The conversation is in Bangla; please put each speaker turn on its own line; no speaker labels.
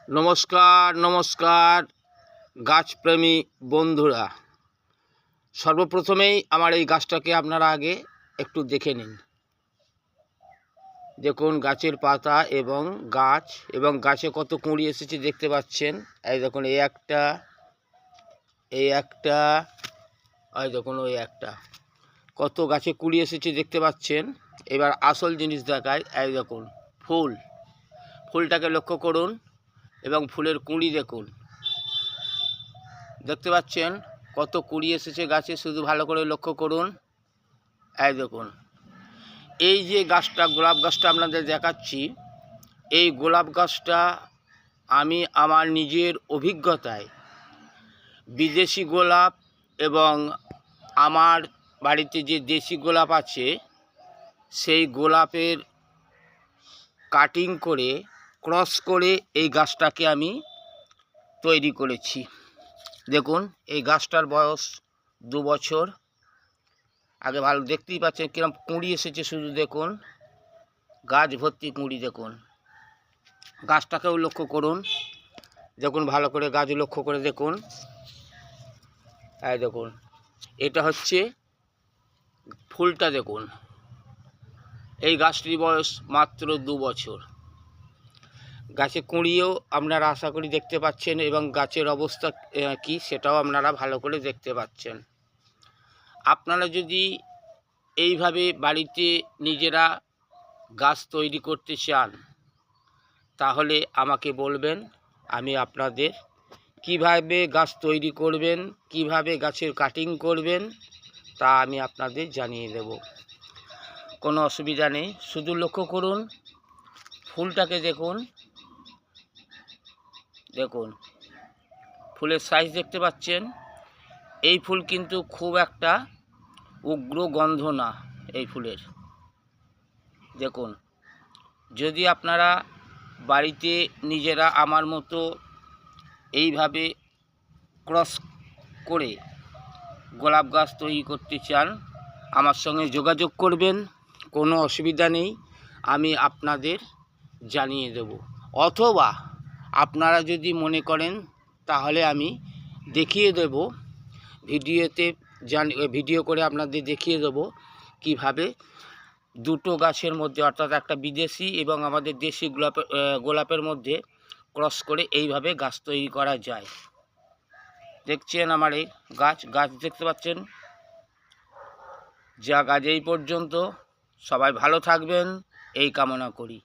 নমস্কার নমস্কার গাছপ্রেমী বন্ধুরা। সর্বপ্রথমেই আমার এই গাছটাকে আপনারা আগে একটু দেখে নিন। দেখুন গাছের পাতা এবং গাছে কত কুঁড়ি এসেছে দেখতে পাচ্ছেন। এই দেখুন এই একটা, এই দেখুন ওই একটা, কত গাছে কুঁড়ি এসেছে দেখতে পাচ্ছেন। এবার আসল জিনিস দেখায়। এই দেখুন ফুলটাকে লক্ষ্য করুন এবং ফুলের কুঁড়ি দেখতে পাচ্ছেন কত কুঁড়ি এসেছে গাছে, শুধু ভালো করে লক্ষ্য করুন। এই দেখুন এই যে গাছটা, গোলাপ গাছটা আপনাদের দেখাচ্ছি, এই গোলাপ গাছটা আমি আমার নিজের অভিজ্ঞতায় বিদেশি গোলাপ এবং আমার বাড়িতে যে দেশি গোলাপ আছে সেই গোলাপের কাটিং করে ক্রস করে এই গাছটাকে আমি তৈরি করেছি। দেখুন এই গাছটার বয়স 2 বছর। আগে ভালো দেখতেই পাচ্ছেন কিরকম কুঁড়ি এসেছে, শুধু দেখুন গাছ ভর্তি কুঁড়ি। দেখুন গাছটাকেও লক্ষ্য করুন, দেখুন ভালো করে গাছ লক্ষ্য করে দেখুন। এই দেখুন এটা হচ্ছে ফুলটা। দেখুন এই গাছটির বয়স মাত্র 2 বছর। গাছে কুঁড়িও আপনারা আশা করি দেখতে পাচ্ছেন এবং গাছের অবস্থা কি সেটাও আপনারা ভালো করে দেখতে পাচ্ছেন। আপনারা যদি এইভাবে বাড়িতে নিজেরা গাছ তৈরি করতে চান তাহলে আমাকে বলবেন, আমি আপনাদের কিভাবে গাছ তৈরি করবেন, কিভাবে গাছের কাটিং করবেন তা আমি আপনাদের জানিয়ে দেব। কোনো অসুবিধা নেই। শুধু লক্ষ্য করুন ফুলটাকে, দেখুন দেখুন ফুলের সাইজ দেখতে পাচ্ছেন। এই ফুল কিন্তু খুব একটা উগ্র গন্ধ না এই ফুলের। দেখুন যদি আপনারা বাড়িতে নিজেরা আমার মতো এইভাবে ক্রস করে গোলাপ গাছ তৈরি করতে চান আমার সঙ্গে যোগাযোগ করবেন, কোনো অসুবিধা নেই, আমি আপনাদের জানিয়ে দেব। অথবা আপনারা যদি মনে করেন তাহলে আমি দেখিয়ে দেব, ভিডিও করে আপনাদের দেখিয়ে দেব কিভাবে দুটো গাছের মধ্যে, অর্থাৎ একটা বিদেশি এবং আমাদের দেশি গোলাপের মধ্যে ক্রস করে এইভাবে গাছ তৈরি করা যায়। দেখছেন আমার এই গাছ দেখতে পাচ্ছেন। যা গাছ এই পর্যন্ত। সবাই ভালো থাকবেন এই কামনা করি।